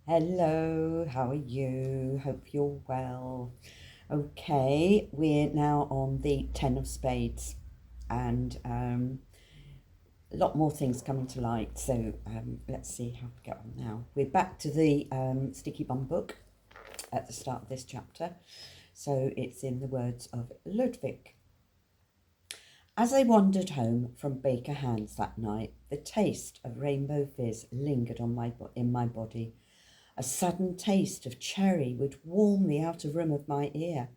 Hello, how are you? Hope you're well. Okay, we're now on the Ten of Spades, and a lot more things coming to light. So let's see how we get on now. We're back to the Sticky Bum book at the start of this chapter. So it's in the words of Ludwig. As I wandered home from Baker Hans that night, the taste of rainbow fizz lingered in my body. A sudden taste of cherry would warm the outer rim of my ear,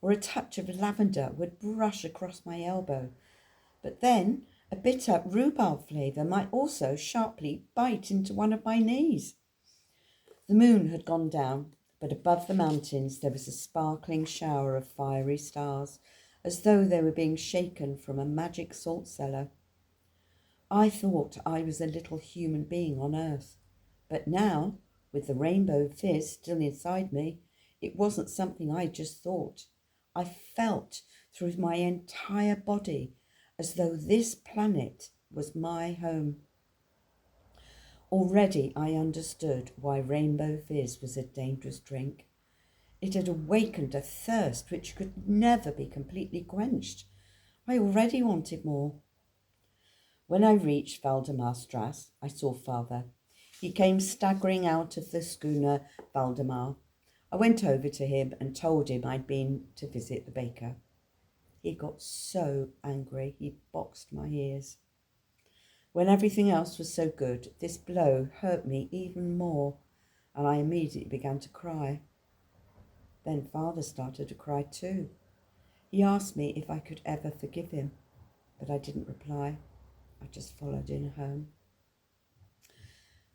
or a touch of lavender would brush across my elbow. But then a bitter rhubarb flavour might also sharply bite into one of my knees. The moon had gone down, but above the mountains there was a sparkling shower of fiery stars, as though they were being shaken from a magic salt cellar. I thought I was a little human being on earth, but now, with the rainbow fizz still inside me, it wasn't something I just thought. I felt through my entire body as though this planet was my home. Already I understood why rainbow fizz was a dangerous drink. It had awakened a thirst which could never be completely quenched. I already wanted more. When I reached Valdemar Strasse, I saw Father. He came staggering out of the schooner Valdemar. I went over to him and told him I'd been to visit the baker. He got so angry he boxed my ears. When everything else was so good, this blow hurt me even more, and I immediately began to cry. Then Father started to cry too. He asked me if I could ever forgive him, but I didn't reply. I just followed him home.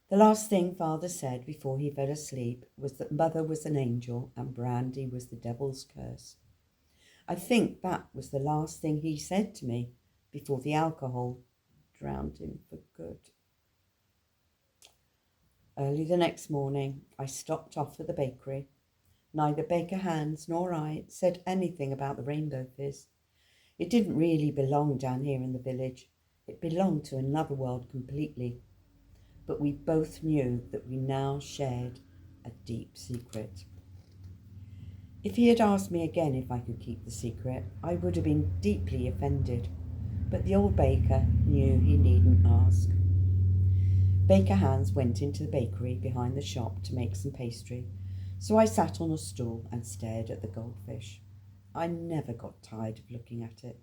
The last thing Father said before he fell asleep was that Mother was an angel and brandy was the devil's curse. I think that was the last thing he said to me before the alcohol drowned him for good. Early the next morning, I stopped off at the bakery. Neither Baker Hans nor I said anything about the rainbow fizz. It didn't really belong down here in the village. It belonged to another world completely. But we both knew that we now shared a deep secret. If he had asked me again if I could keep the secret, I would have been deeply offended. But the old baker knew he needn't ask. Baker Hans went into the bakery behind the shop to make some pastry, so I sat on a stool and stared at the goldfish. I never got tired of looking at it.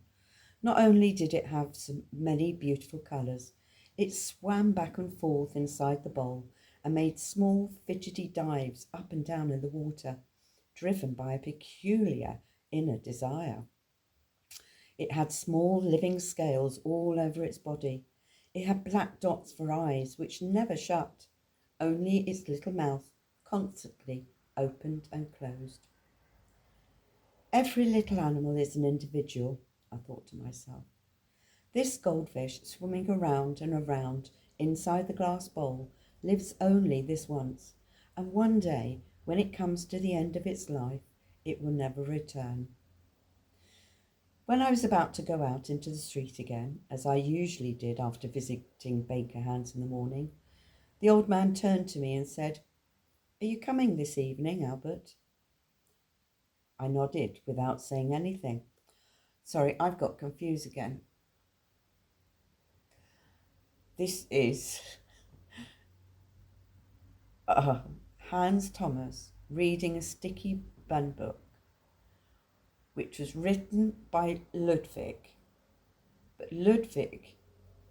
Not only did it have so many beautiful colours, it swam back and forth inside the bowl and made small fidgety dives up and down in the water, driven by a peculiar inner desire. It had small living scales all over its body. It had black dots for eyes which never shut, only its little mouth constantly opened and closed. Every little animal is an individual, I thought to myself. This goldfish, swimming around and around inside the glass bowl, lives only this once, and one day, when it comes to the end of its life, it will never return. When I was about to go out into the street again, as I usually did after visiting Baker Hans in the morning, the old man turned to me and said, "Are you coming this evening, Albert?" I nodded without saying anything. Sorry, I've got confused again. This is Hans Thomas reading a sticky bun book, which was written by Ludwig. But Ludwig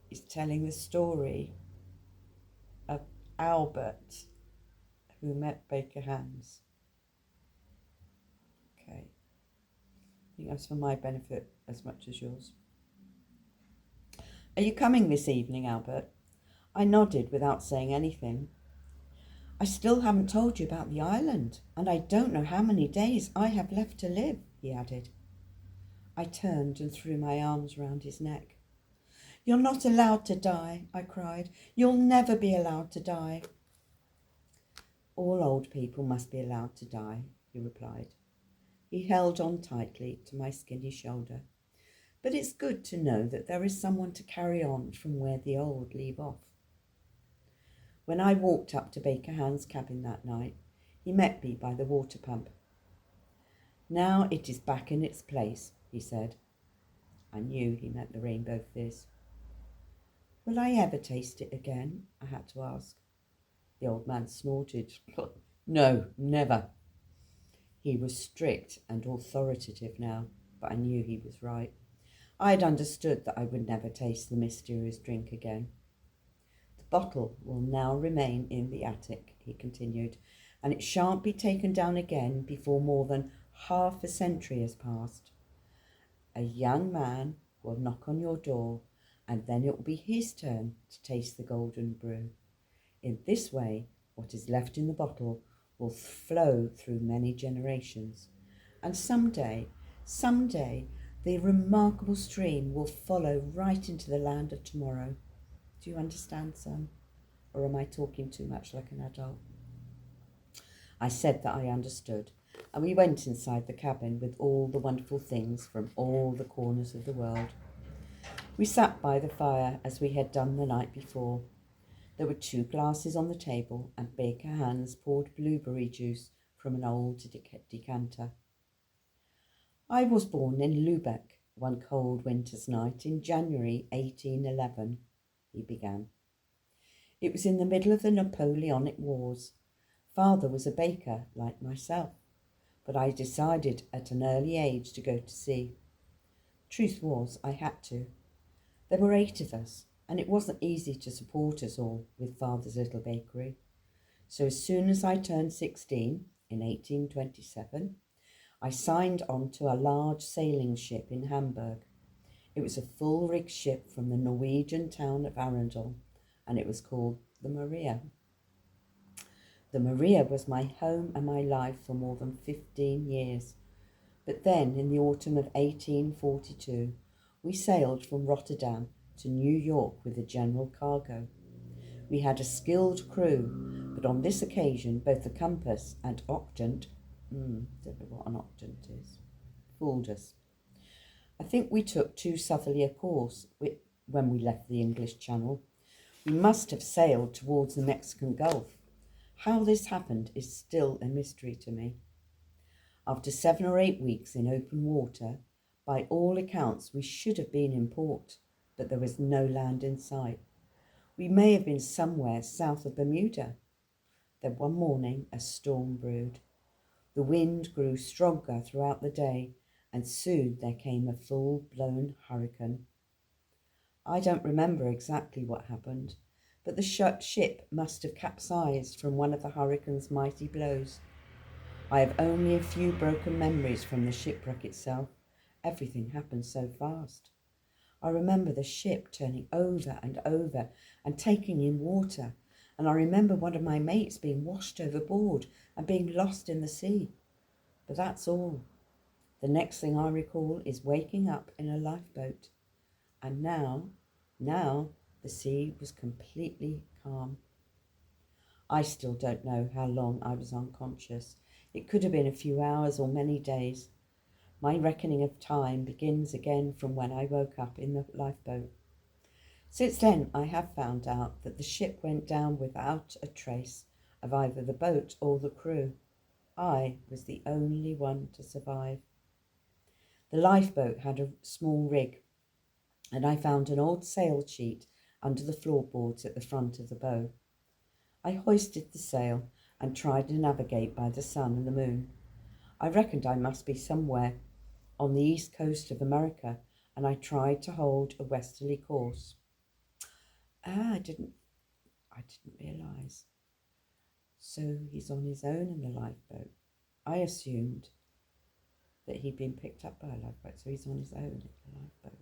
is telling the story of Albert, who met Baker Hans. Okay. I think that's for my benefit as much as yours. Are you coming this evening, Albert? I nodded without saying anything. I still haven't told you about the island, and I don't know how many days I have left to live, he added. I turned and threw my arms round his neck. You're not allowed to die, I cried. You'll never be allowed to die. All old people must be allowed to die, he replied. He held on tightly to my skinny shoulder. But it's good to know that there is someone to carry on from where the old leave off. When I walked up to Baker Hand's cabin that night, he met me by the water pump. "Now it is back in its place," he said. I knew he meant the rainbow fizz. "Will I ever taste it again?" I had to ask. The old man snorted. "No, never." He was strict and authoritative now, but I knew he was right. I had understood that I would never taste the mysterious drink again. "The bottle will now remain in the attic," he continued, "and it shan't be taken down again before more than half a century has passed. A young man will knock on your door, and then it will be his turn to taste the golden brew. In this way, what is left in the bottle will flow through many generations, and someday, the remarkable stream will follow right into the land of tomorrow. Do you understand, son? Or am I talking too much like an adult?" I said that I understood, and we went inside the cabin with all the wonderful things from all the corners of the world. We sat by the fire as we had done the night before. There were 2 glasses on the table, and Baker Hans poured blueberry juice from an old decanter. "I was born in Lübeck one cold winter's night in January 1811, he began. "It was in the middle of the Napoleonic Wars. Father was a baker, like myself, but I decided at an early age to go to sea. Truth was, I had to. There were 8 of us, and it wasn't easy to support us all with Father's little bakery. So as soon as I turned 16, in 1827, I signed on to a large sailing ship in Hamburg. It was a full-rigged ship from the Norwegian town of Arundel, and it was called the Maria. The Maria was my home and my life for more than 15 years. But then, in the autumn of 1842, we sailed from Rotterdam to New York with a general cargo. We had a skilled crew, but on this occasion both the compass and octant, don't know what an octant is, fooled us. I think we took too southerly a course when we left the English Channel. We must have sailed towards the Mexican Gulf. How this happened is still a mystery to me. After 7 or 8 weeks in open water, by all accounts we should have been in port, but there was no land in sight. We may have been somewhere south of Bermuda. Then one morning a storm brewed. The wind grew stronger throughout the day, and soon there came a full-blown hurricane. I don't remember exactly what happened, but the ship must have capsized from one of the hurricane's mighty blows. I have only a few broken memories from the shipwreck itself. Everything happened so fast. I remember the ship turning over and over and taking in water, and I remember one of my mates being washed overboard and being lost in the sea. But that's all. The next thing I recall is waking up in a lifeboat. And now the sea was completely calm. I still don't know how long I was unconscious. It could have been a few hours or many days. My reckoning of time begins again from when I woke up in the lifeboat. Since then, I have found out that the ship went down without a trace of either the boat or the crew. I was the only one to survive. The lifeboat had a small rig, and I found an old sail sheet under the floorboards at the front of the bow. I hoisted the sail and tried to navigate by the sun and the moon. I reckoned I must be somewhere on the east coast of America, and I tried to hold a westerly course. I didn't realise. So he's on his own in the lifeboat. I assumed that he'd been picked up by a lifeboat, so he's on his own in the lifeboat.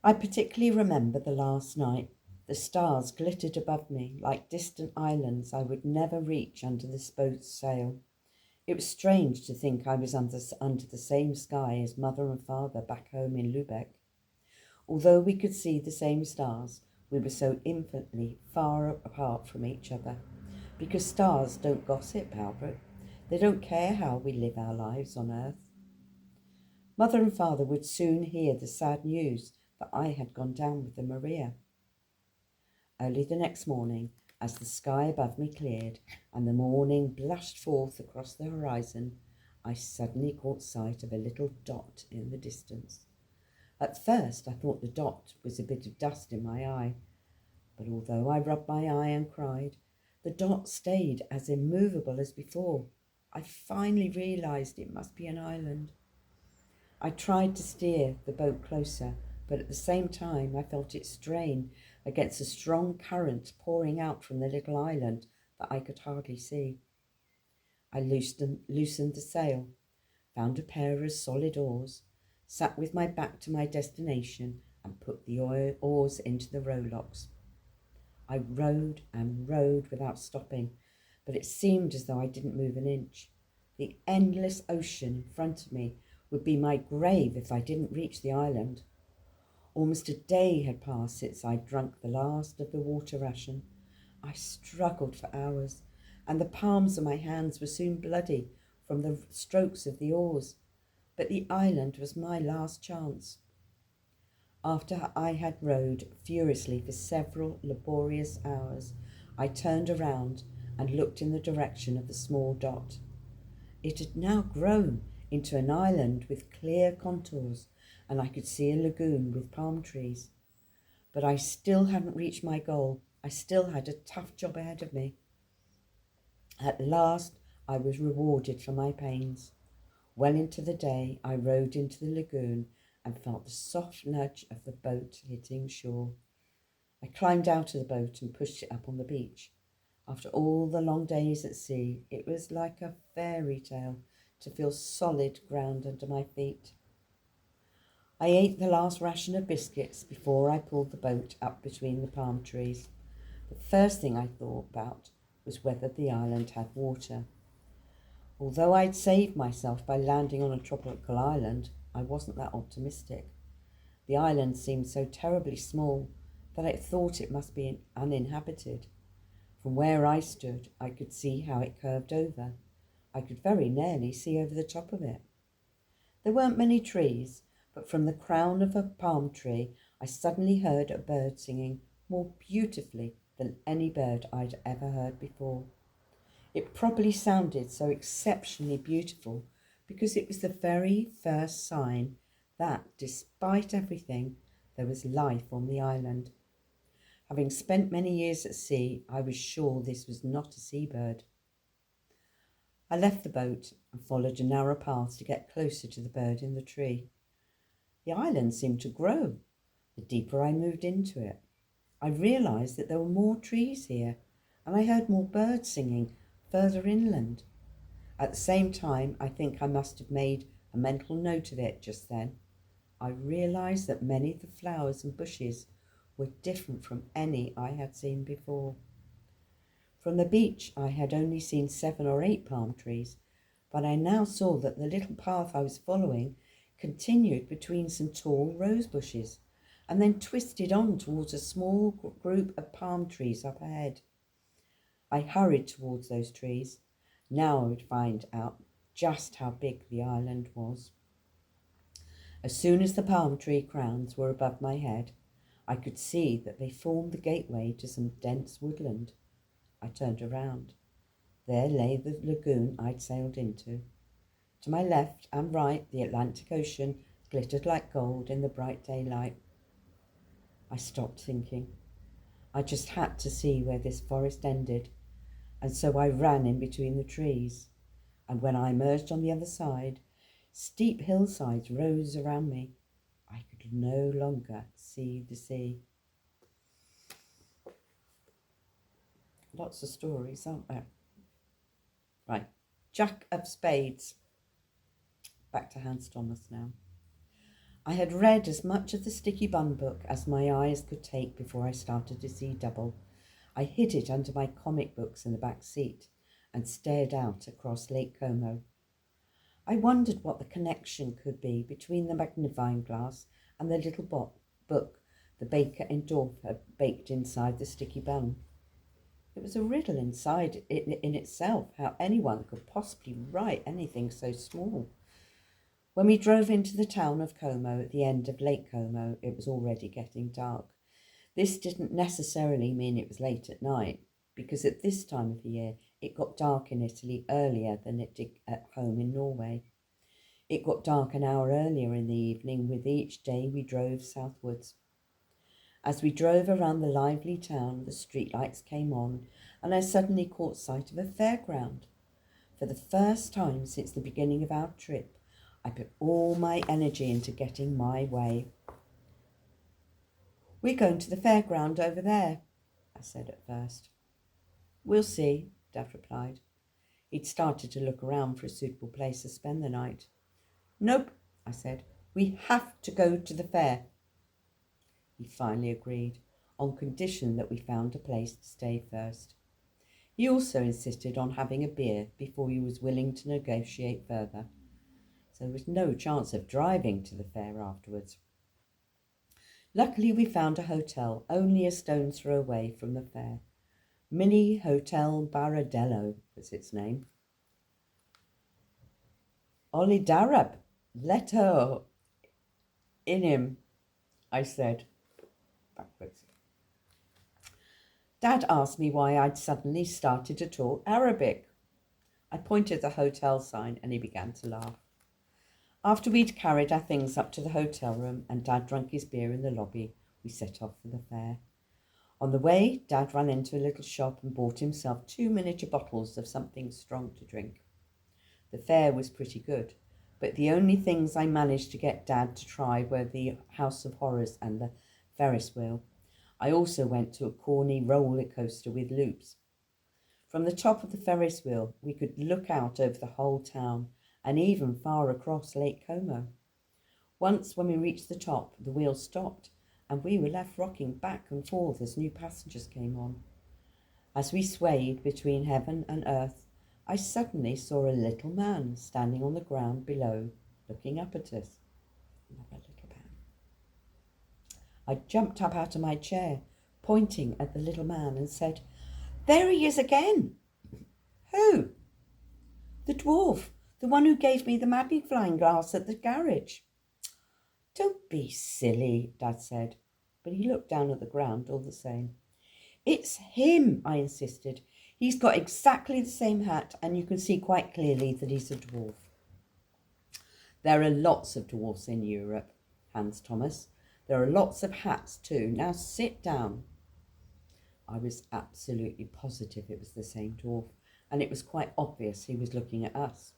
I particularly remember the last night. The stars glittered above me like distant islands I would never reach under this boat's sail. It was strange to think I was under the same sky as Mother and Father back home in Lübeck. Although we could see the same stars, we were so infinitely far apart from each other. Because stars don't gossip, Albert. They don't care how we live our lives on earth. Mother and Father would soon hear the sad news that I had gone down with the Maria. Early the next morning, as the sky above me cleared and the morning blushed forth across the horizon, I suddenly caught sight of a little dot in the distance. At first I thought the dot was a bit of dust in my eye, but although I rubbed my eye and cried, the dot stayed as immovable as before. I finally realised it must be an island. I tried to steer the boat closer, but at the same time I felt it strain against a strong current pouring out from the little island that I could hardly see. I loosened the sail, found a pair of solid oars, sat with my back to my destination and put the oars into the rowlocks. I rowed and rowed without stopping, but it seemed as though I didn't move an inch. The endless ocean in front of me would be my grave if I didn't reach the island. Almost a day had passed since I drunk the last of the water ration. I struggled for hours, and the palms of my hands were soon bloody from the strokes of the oars, but the island was my last chance. After I had rowed furiously for several laborious hours, I turned around and looked in the direction of the small dot. It had now grown into an island with clear contours, and I could see a lagoon with palm trees. But I still hadn't reached my goal. I still had a tough job ahead of me. At last, I was rewarded for my pains. Well into the day, I rowed into the lagoon and felt the soft nudge of the boat hitting shore. I climbed out of the boat and pushed it up on the beach. After all the long days at sea, it was like a fairy tale to feel solid ground under my feet. I ate the last ration of biscuits before I pulled the boat up between the palm trees. The first thing I thought about was whether the island had water. Although I'd saved myself by landing on a tropical island, I wasn't that optimistic. The island seemed so terribly small that I thought it must be uninhabited. From where I stood, I could see how it curved over. I could very nearly see over the top of it. There weren't many trees, but from the crown of a palm tree, I suddenly heard a bird singing more beautifully than any bird I'd ever heard before. It probably sounded so exceptionally beautiful because it was the very first sign that, despite everything, there was life on the island. Having spent many years at sea, I was sure this was not a seabird. I left the boat and followed a narrow path to get closer to the bird in the tree. The island seemed to grow the deeper I moved into it. I realised that there were more trees here, and I heard more birds singing further inland. At the same time, I think I must have made a mental note of it just then. I realised that many of the flowers and bushes were different from any I had seen before. From the beach, I had only seen 7 or 8 palm trees, but I now saw that the little path I was following continued between some tall rose bushes and then twisted on towards a small group of palm trees up ahead. I hurried towards those trees. Now I would find out just how big the island was. As soon as the palm tree crowns were above my head, I could see that they formed the gateway to some dense woodland. I turned around. There lay the lagoon I'd sailed into. To my left and right, the Atlantic Ocean glittered like gold in the bright daylight. I stopped thinking. I just had to see where this forest ended, and so I ran in between the trees. And when I emerged on the other side, steep hillsides rose around me. I could no longer see the sea. Lots of stories, aren't there? Right, Jack of Spades. Back to Hans Thomas now. I had read as much of the Sticky Bun book as my eyes could take before I started to see double. I hid it under my comic books in the back seat and stared out across Lake Como. I wondered what the connection could be between the magnifying glass and the little book the baker in Dorf had baked inside the sticky bun. It was a riddle inside in itself how anyone could possibly write anything so small. When we drove into the town of Como at the end of Lake Como, it was already getting dark. This didn't necessarily mean it was late at night, because at this time of the year it got dark in Italy earlier than it did at home in Norway. It got dark an hour earlier in the evening with each day we drove southwards. As we drove around the lively town, the streetlights came on, and I suddenly caught sight of a fairground. For the first time since the beginning of our trip, I put all my energy into getting my way. "We're going to the fairground over there," I said at first. "We'll see," Dad replied. He'd started to look around for a suitable place to spend the night. "Nope," I said. "We have to go to the fair." He finally agreed, on condition that we found a place to stay first. He also insisted on having a beer before he was willing to negotiate further, so there was no chance of driving to the fair afterwards. Luckily, we found a hotel only a stone's throw away from the fair. Mini Hotel Baradello was its name. "Ollie Darab, let her in him," I said backwards. Dad asked me why I'd suddenly started to talk Arabic. I pointed the hotel sign and he began to laugh. After we'd carried our things up to the hotel room and Dad drank his beer in the lobby, we set off for the fair. On the way, Dad ran into a little shop and bought himself 2 miniature bottles of something strong to drink. The fair was pretty good, but the only things I managed to get Dad to try were the House of Horrors and the Ferris wheel. I also went to a corny roller coaster with loops. From the top of the Ferris wheel, we could look out over the whole town and even far across Lake Como. Once, when we reached the top, the wheel stopped and we were left rocking back and forth as new passengers came on. As we swayed between heaven and earth, I suddenly saw a little man standing on the ground below, looking up at us. Another little man. I jumped up out of my chair, pointing at the little man, and said, "There he is again." "Who?" "The dwarf, the one who gave me the magnifying glass at the garage." "Don't be silly," Dad said, but he looked down at the ground all the same. "It's him," I insisted. "He's got exactly the same hat, and you can see quite clearly that he's a dwarf." "There are lots of dwarfs in Europe, Hans Thomas. There are lots of hats too. Now sit down." I was absolutely positive it was the same dwarf, and it was quite obvious he was looking at us.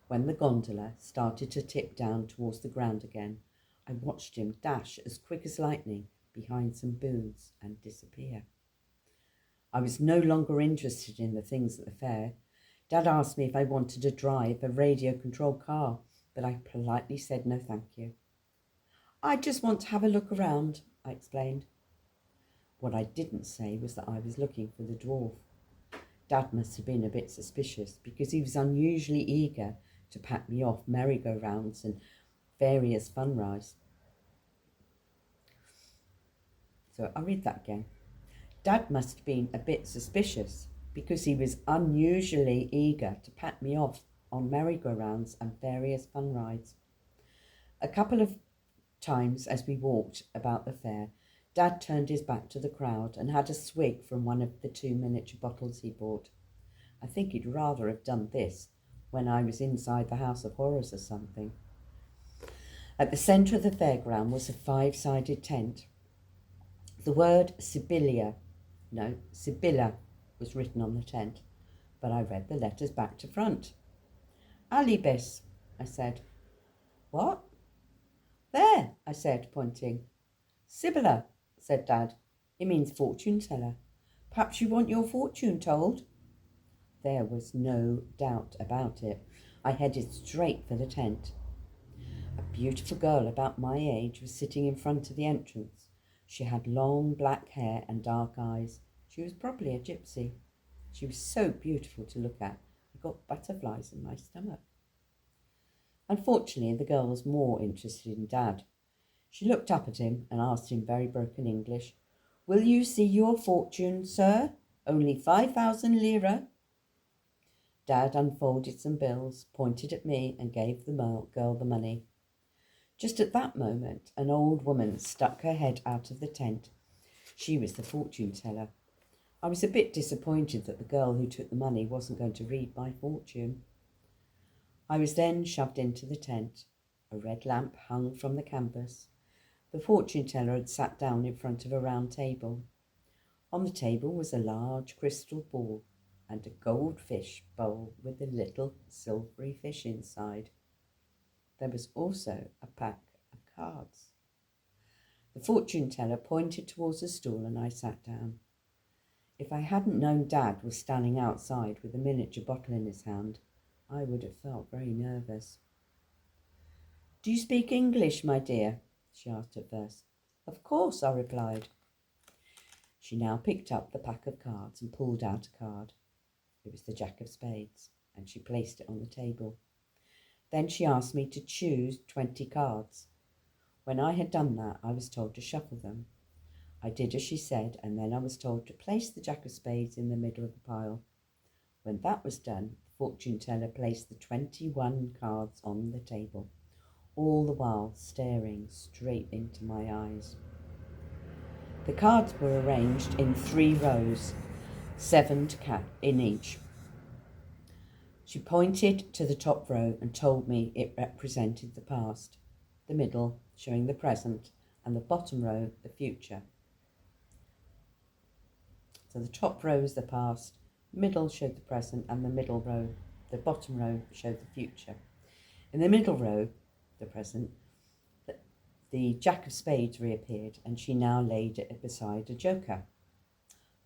When the gondola started to tip down towards the ground again, I watched him dash as quick as lightning behind some booths and disappear. I was no longer interested in the things at the fair. Dad asked me if I wanted to drive a radio-controlled car, but I politely said no thank you. "I just want to have a look around," I explained. What I didn't say was that I was looking for the dwarf. Dad must have been a bit suspicious because he was unusually eager to pack me off merry-go-rounds and various fun rides. So I'll read that again. Dad must have been a bit suspicious because he was unusually eager to pack me off on merry-go-rounds and various fun rides. A couple of times as we walked about the fair, Dad turned his back to the crowd and had a swig from one of the 2 miniature bottles he bought. I think he'd rather have done this when I was inside the House of Horrors or something. At the centre of the fairground was a 5-sided tent. The word Sibylla was written on the tent, but I read the letters back to front. "Alibis," I said. "What?" "There," I said, pointing. "Sibylla," said Dad. "It means fortune teller. Perhaps you want your fortune told?" There was no doubt about it. I headed straight for the tent. A beautiful girl about my age was sitting in front of the entrance. She had long black hair and dark eyes. She was probably a gypsy. She was so beautiful to look at. I got butterflies in my stomach. Unfortunately, the girl was more interested in Dad. She looked up at him and asked in very broken English, "Will you see your fortune, sir? Only 5,000 lira." Dad unfolded some bills, pointed at me, and gave the girl the money. Just at that moment, an old woman stuck her head out of the tent. She was the fortune teller. I was a bit disappointed that the girl who took the money wasn't going to read my fortune. I was then shoved into the tent. A red lamp hung from the canvas. The fortune teller had sat down in front of a round table. On the table was a large crystal ball and a goldfish bowl with a little silvery fish inside. There was also a pack of cards. The fortune teller pointed towards a stool and I sat down. If I hadn't known Dad was standing outside with a miniature bottle in his hand, I would have felt very nervous. "Do you speak English, my dear?" she asked at first. "Of course," I replied. She now picked up the pack of cards and pulled out a card. It was the Jack of Spades, and she placed it on the table. Then she asked me to choose 20 cards. When I had done that, I was told to shuffle them. I did as she said, and then I was told to place the Jack of Spades in the middle of the pile. When that was done, the fortune teller placed the 21 cards on the table, all the while staring straight into my eyes. The cards were arranged in 3 rows, 7 in each. She pointed to the top row and told me it represented the past, the middle showing the present, and the bottom row the future. So the top row is the past, middle showed the present, and the bottom row showed the future. In the middle row, the present, the Jack of Spades reappeared, and she now laid it beside a joker.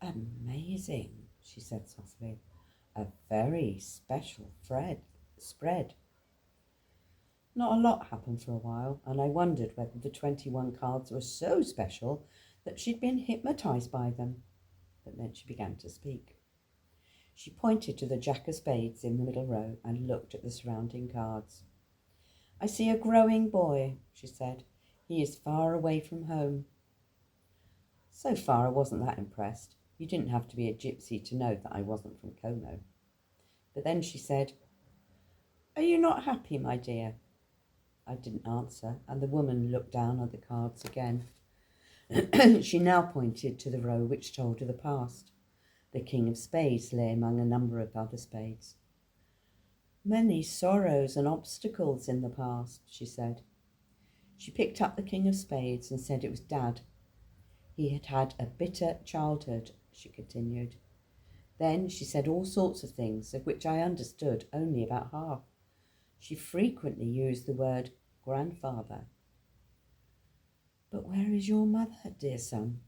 "Amazing," she said softly. "A very special spread." Not a lot happened for a while, and I wondered whether the 21 cards were so special that she'd been hypnotised by them. But then she began to speak. She pointed to the Jack of Spades in the middle row and looked at the surrounding cards. "I see a growing boy," she said. "He is far away from home." So far I wasn't that impressed. You didn't have to be a gypsy to know that I wasn't from Como. But then she said, "Are you not happy, my dear?" I didn't answer, and the woman looked down at the cards again. She now pointed to the row which told of the past. The King of Spades lay among a number of other spades. "Many sorrows and obstacles in the past," she said. She picked up the King of Spades and said it was Dad. He had had a bitter childhood, she continued. Then she said all sorts of things, of which I understood only about half. She frequently used the word grandfather. "But where is your mother, dear son?"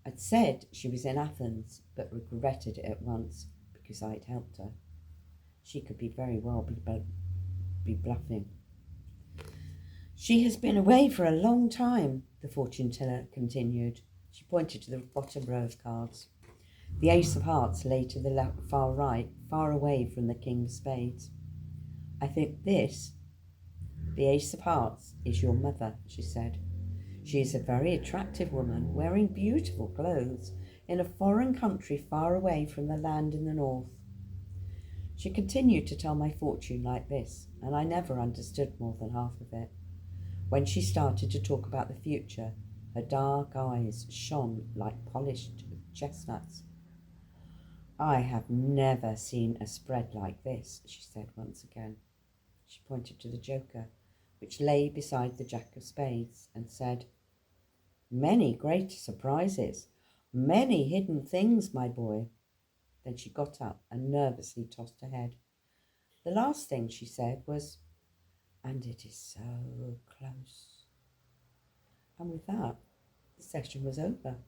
I'd said she was in Athens, but regretted it at once because I'd helped her. She could very well be bluffing. "She has been away for a long time," the fortune teller continued. She pointed to the bottom row of cards. The Ace of Hearts lay to the far right, far away from the King of Spades. "I think this, the Ace of Hearts, is your mother," she said. "She is a very attractive woman, wearing beautiful clothes, in a foreign country far away from the land in the north." She continued to tell my fortune like this, and I never understood more than half of it. When she started to talk about the future, her dark eyes shone like polished chestnuts. "I have never seen a spread like this," she said once again. She pointed to the joker, which lay beside the Jack of Spades, and said, "Many great surprises, many hidden things, my boy." Then she got up and nervously tossed her head. The last thing she said was, "And it is so close." And with that, the session was over.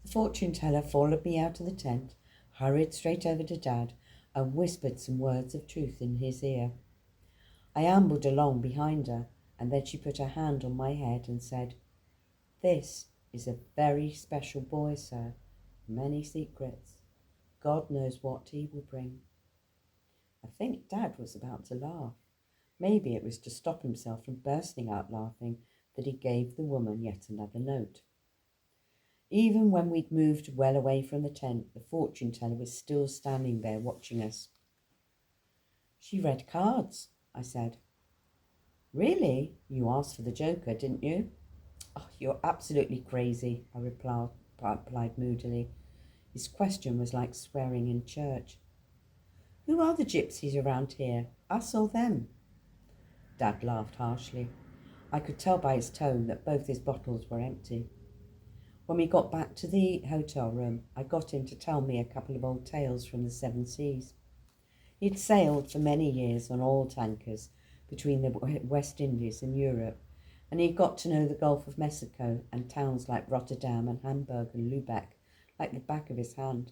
The fortune teller followed me out of the tent, hurried straight over to Dad, and whispered some words of truth in his ear. I ambled along behind her, and then she put her hand on my head and said, "This is a very special boy, sir. Many secrets. God knows what he will bring." I think Dad was about to laugh. Maybe it was to stop himself from bursting out laughing that he gave the woman yet another note. Even when we'd moved well away from the tent, the fortune teller was still standing there watching us. "She read cards," I said. "Really? You asked for the joker, didn't you?" Oh, you're absolutely crazy, I replied moodily. His question was like swearing in church. Who are the gypsies around here? Us or them? Dad laughed harshly. I could tell by his tone that both his bottles were empty. When we got back to the hotel room, I got him to tell me a couple of old tales from the seven seas. He'd sailed for many years on oil tankers between the West Indies and Europe, and he got to know the Gulf of Mexico and towns like Rotterdam and Hamburg and Lubeck like the back of his hand.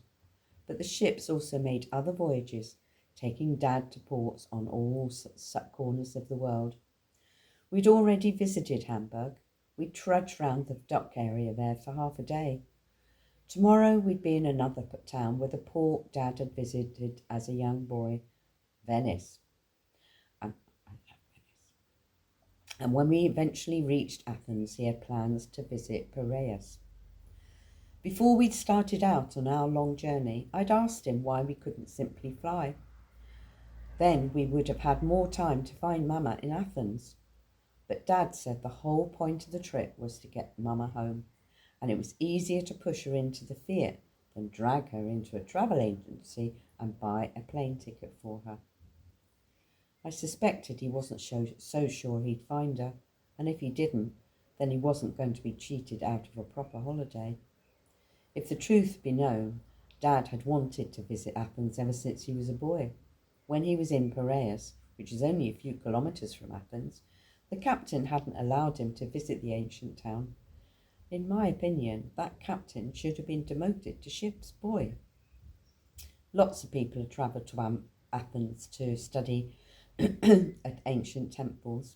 But the ships also made other voyages, taking Dad to ports on all corners of the world. We'd already visited Hamburg. We trudged round the dock area there for half a day. Tomorrow we'd be in another town with a port Dad had visited as a young boy, Venice. I love Venice. And when we eventually reached Athens, he had plans to visit Piraeus. Before we'd started out on our long journey, I'd asked him why we couldn't simply fly. Then we would have had more time to find Mama in Athens. But Dad said the whole point of the trip was to get Mama home, and it was easier to push her into the Fiat than drag her into a travel agency and buy a plane ticket for her. I suspected he wasn't so sure he'd find her, and if he didn't, then he wasn't going to be cheated out of a proper holiday. If the truth be known, Dad had wanted to visit Athens ever since he was a boy. When he was in Piraeus, which is only a few kilometres from Athens, the captain hadn't allowed him to visit the ancient town. In my opinion, that captain should have been demoted to ship's boy. Lots of people had travelled to Athens to study at ancient temples.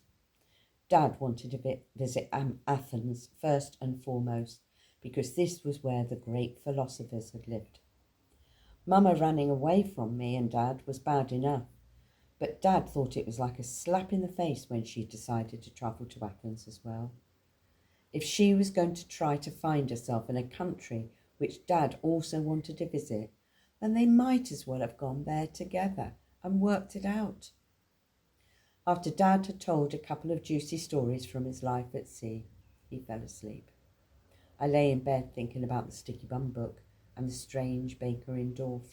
Dad wanted to visit Athens first and foremost, because this was where the great philosophers had lived. Mama running away from me and Dad was bad enough, but Dad thought it was like a slap in the face when she decided to travel to Athens as well. If she was going to try to find herself in a country which Dad also wanted to visit, then they might as well have gone there together and worked it out. After Dad had told a couple of juicy stories from his life at sea, he fell asleep. I lay in bed thinking about the Sticky Bum book and the strange baker in Dorth.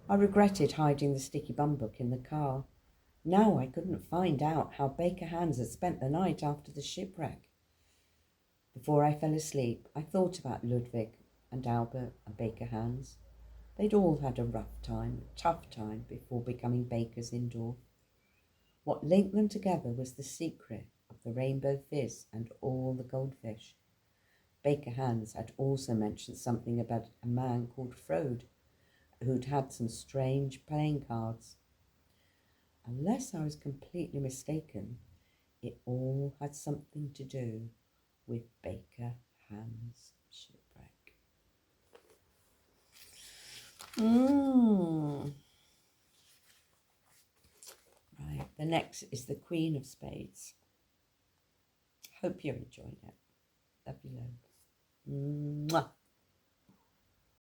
I regretted hiding the Sticky Bum book in the car. Now I couldn't find out how Baker Hans had spent the night after the shipwreck. Before I fell asleep, I thought about Ludwig and Albert and Baker Hans. They'd all had a tough time before becoming bakers in Dorth. What linked them together was the secret of the rainbow fizz and all the goldfish. Baker Hans had also mentioned something about a man called Frode, who'd had some strange playing cards. Unless I was completely mistaken, it all had something to do with Baker Hans' shipwreck. Right, the next is the Queen of Spades. Hope you're enjoying it. Love you loads. Mwah.